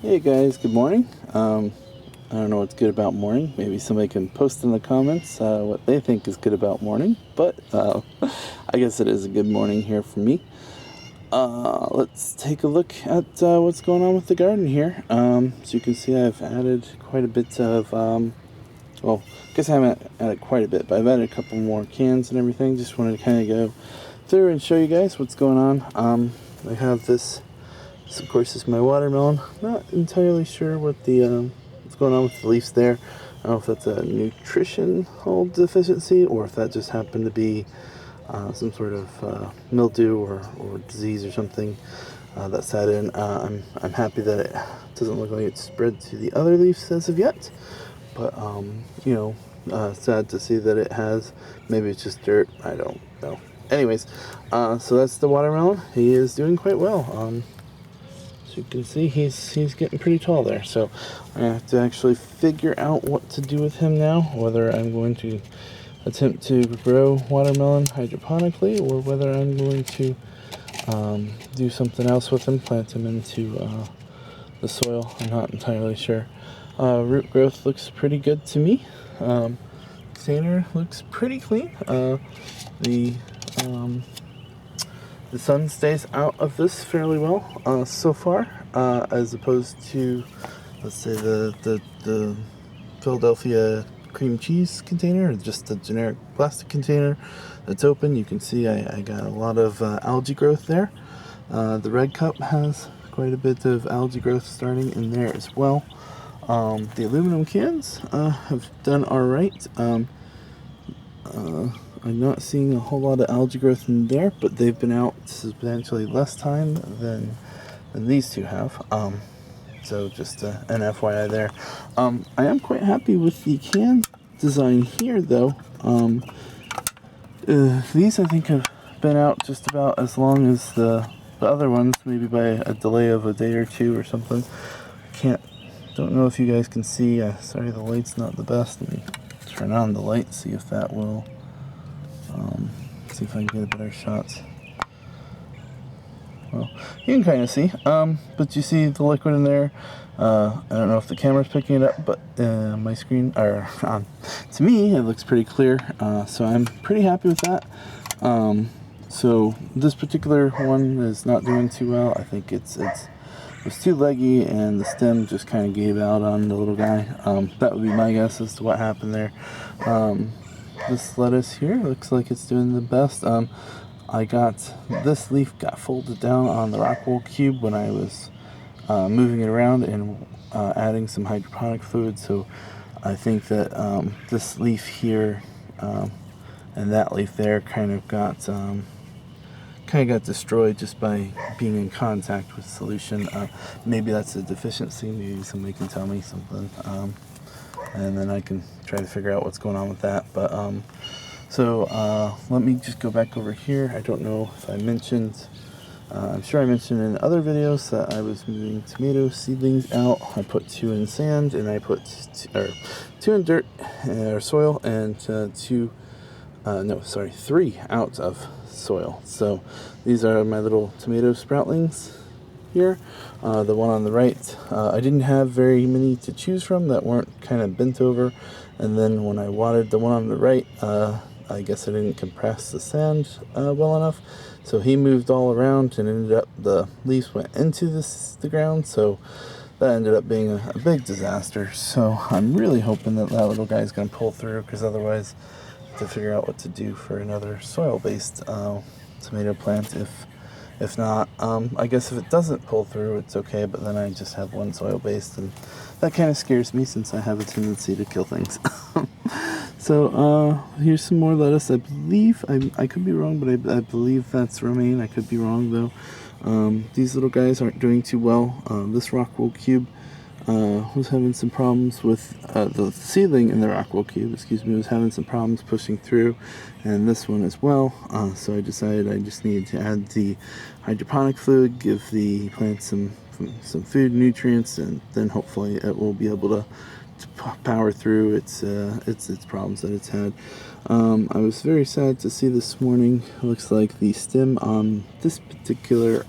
Hey guys, good morning. I don't know what's good about morning. Maybe somebody can post in the comments what they think is good about morning, but I guess it is a good morning here for me. Let's take a look at what's going on with the garden here. So you can see I've added quite a bit of, well, I guess I haven't added quite a bit, but I've added a couple more cans and everything. Just wanted to kind of go through and show you guys what's going on. I have this of course, is my watermelon. Not entirely sure what's going on with the leaves there. I don't know if that's a nutritional deficiency or if that just happened to be some sort of mildew or disease or something that set in. I'm happy that it doesn't look like it's spread to the other leaves as of yet, but sad to see that it has. Maybe it's just dirt. I don't know. Anyways, so that's the watermelon. He is doing quite well. So you can see he's getting pretty tall there. So I have to actually figure out what to do with him now, whether I'm going to attempt to grow watermelon hydroponically or whether I'm going to do something else with him, plant him into the soil. I'm not entirely sure. Root growth looks pretty good to me. Container looks pretty clean. The sun stays out of this fairly well so far, as opposed to, let's say, the Philadelphia cream cheese container, or just the generic plastic container that's open. You can see I got a lot of algae growth there. The red cup has quite a bit of algae growth starting in there as well. The aluminum cans have done alright. I'm not seeing a whole lot of algae growth in there, but they've been out substantially less time than these two have. So just an FYI there. I am quite happy with the can design here, though. These I think have been out just about as long as the other ones, maybe by a delay of a day or two or something. Don't know if you guys can see. Sorry, the light's not the best. Let me turn on the light, see if that will. See if I can get a better shot. Well, you can kind of see, but you see the liquid in there. I don't know if the camera's picking it up, but my screen, to me, it looks pretty clear. So I'm pretty happy with that. So this particular one is not doing too well. I think it was too leggy, and the stem just kind of gave out on the little guy. That would be my guess as to what happened there. This lettuce here looks like it's doing the best. This leaf got folded down on the rock wool cube when I was moving it around and adding some hydroponic fluid. So I think that this leaf here and that leaf there kind of got destroyed just by being in contact with solution. Maybe that's a deficiency. Maybe somebody can tell me something. And then I can try to figure out what's going on with that. But let me just go back over here. I don't know if I mentioned, I'm sure I mentioned in other videos that I was moving tomato seedlings out. I put 2 in sand, and I put 2 in dirt or soil, and 3 out of soil. So these are my little tomato sproutlings here. The one on the right, I didn't have very many to choose from that weren't kind of bent over, and then when I watered the one on the right, I guess I didn't compress the sand well enough, so he moved all around and ended up, the leaves went into the ground, so that ended up being a big disaster. So I'm really hoping that little guy's going to pull through, because otherwise I have to figure out what to do for another soil-based tomato plant. If not, I guess if it doesn't pull through, it's okay, but then I just have one soil-based, and that kind of scares me since I have a tendency to kill things. So here's some more lettuce. I believe, I could be wrong, but I believe that's romaine. I could be wrong, though. These little guys aren't doing too well. This rock wool cube was having some problems with the seedling in the rock wool cube, was having some problems pushing through, and this one as well. So I decided I just needed to add the hydroponic fluid, give the plant some food, nutrients, and then hopefully it will be able to power through its problems that it's had. I was very sad to see this morning. It looks like the stem on this particular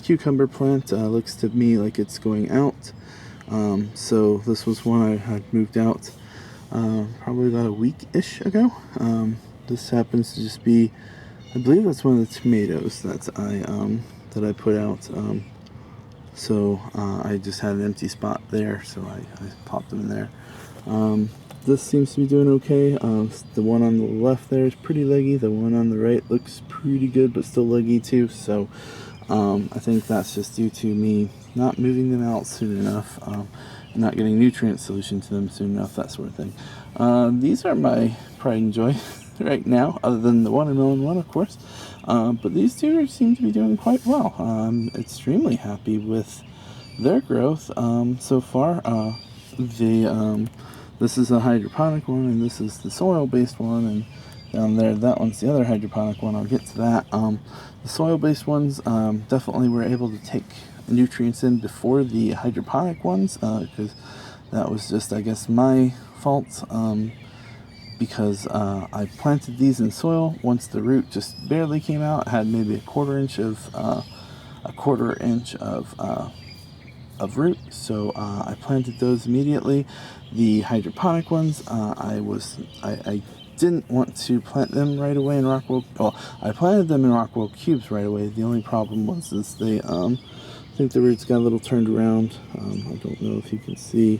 cucumber plant looks to me like it's going out. So this was one I had moved out probably about a week-ish ago. This happens to just be, I believe that's one of the tomatoes that I put out. So I just had an empty spot there, so I popped them in there. This seems to be doing okay. The one on the left there is pretty leggy. The one on the right looks pretty good, but still leggy too. So I think that's just due to me not moving them out soon enough, and not getting nutrient solution to them soon enough, that sort of thing. These are my pride and joy right now, other than the watermelon one, of course. But these two seem to be doing quite well. I'm extremely happy with their growth so far. This is a hydroponic one, and this is the soil-based one, and down there, that one's the other hydroponic one. I'll get to that. The soil-based ones definitely were able to take nutrients in before the hydroponic ones, because that was just, I guess, my fault, because I planted these in soil. Once the root just barely came out, it had maybe a quarter inch of root, so I planted those immediately. The hydroponic ones, I didn't want to plant them right away in Rockwell. Well, I planted them in Rockwell cubes right away. The only problem was they, I think the roots got a little turned around. I don't know if you can see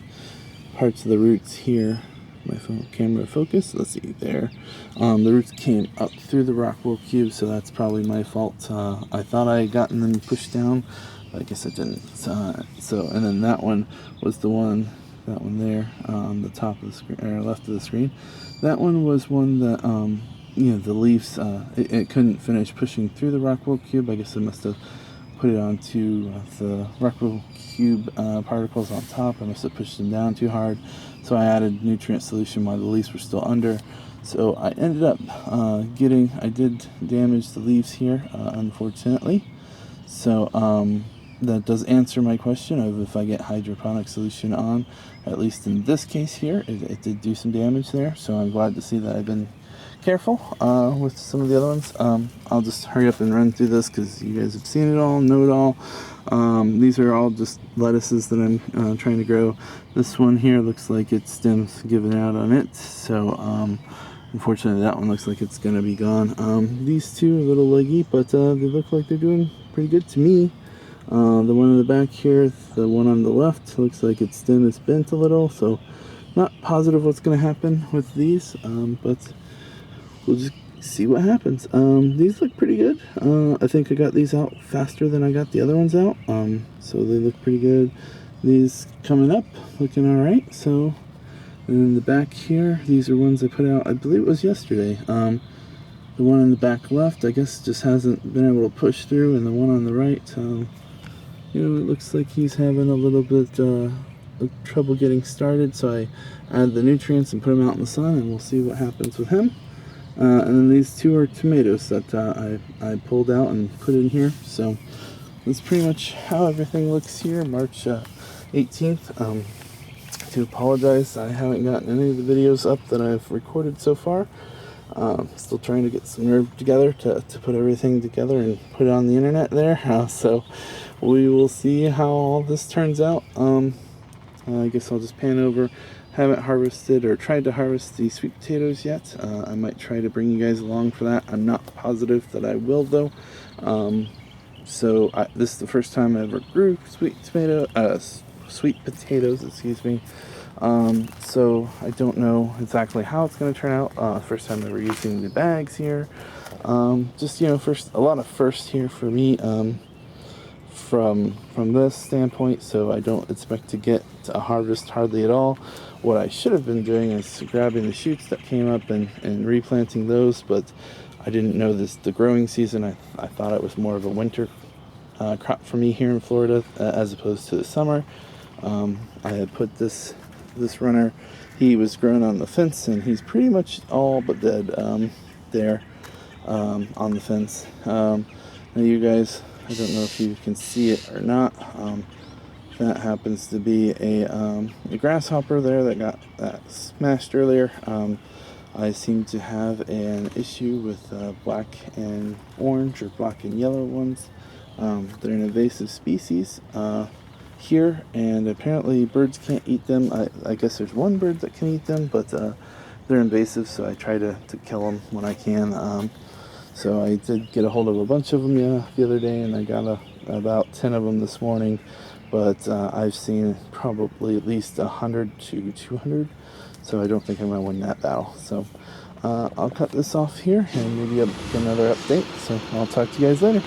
parts of the roots here. My camera focus. Let's see there. The roots came up through the Rockwell cube, so that's probably my fault. I thought I had gotten them pushed down, but I guess I didn't. And then that one was the one. That one there on the top of the screen, or left of the screen. That one was one that, the leaves, it couldn't finish pushing through the Rockwell cube. I guess I must have put it onto the Rockwell cube particles on top. I must have pushed them down too hard. So I added nutrient solution while the leaves were still under. So I ended up I did damage the leaves here, unfortunately. So that does answer my question of if I get hydroponic solution on, at least in this case here, it did do some damage there. So I'm glad to see that I've been careful with some of the other ones. I'll just hurry up and run through this because you guys have seen it all, know it all. These are all just lettuces that I'm trying to grow. This one here looks like its stem's giving out on it, so unfortunately that one looks like it's gonna be gone. These two are a little leggy, but they look like they're doing pretty good to me. The one in the back here, the one on the left, looks like its stem is bent a little, so not positive what's going to happen with these, but we'll just see what happens. These look pretty good. I think I got these out faster than I got the other ones out, so they look pretty good. These coming up, looking alright. So, and in the back here, these are ones I put out, I believe it was yesterday. The one in the back left, I guess, just hasn't been able to push through, and the one on the right, it looks like he's having a little bit of trouble getting started, so I added the nutrients and put him out in the sun, and we'll see what happens with him. And then these two are tomatoes that I pulled out and put in here. So that's pretty much how everything looks here, March 18th. I do apologize, I haven't gotten any of the videos up that I've recorded so far. Still trying to get some nerve together to put everything together and put it on the internet there. So we will see how all this turns out. I guess I'll just pan over. Haven't harvested or tried to harvest the sweet potatoes yet. I might try to bring you guys along for that. I'm not positive that I will though. This is the first time I ever grew sweet potatoes, excuse me. So I don't know exactly how it's going to turn out. First time ever using the bags here. First, a lot of first here for me, from this standpoint, so I don't expect to get a harvest hardly at all. What I should have been doing is grabbing the shoots that came up and replanting those, but I didn't know the growing season. I thought it was more of a winter crop for me here in Florida as opposed to the summer. I had put this runner, he was grown on the fence, and he's pretty much all but dead there on the fence. Now you guys, I don't know if you can see it or not. That happens to be a grasshopper there that got smashed earlier. I seem to have an issue with black and orange or black and yellow ones They're an invasive species here, and apparently birds can't eat them. I guess there's one bird that can eat them, but they're invasive, so I try to kill them when I can. So I did get a hold of a bunch of them the other day, and I got about 10 of them this morning. But I've seen probably at least 100 to 200, so I don't think I'm going to win that battle. So I'll cut this off here, and maybe I'll get another update. So I'll talk to you guys later.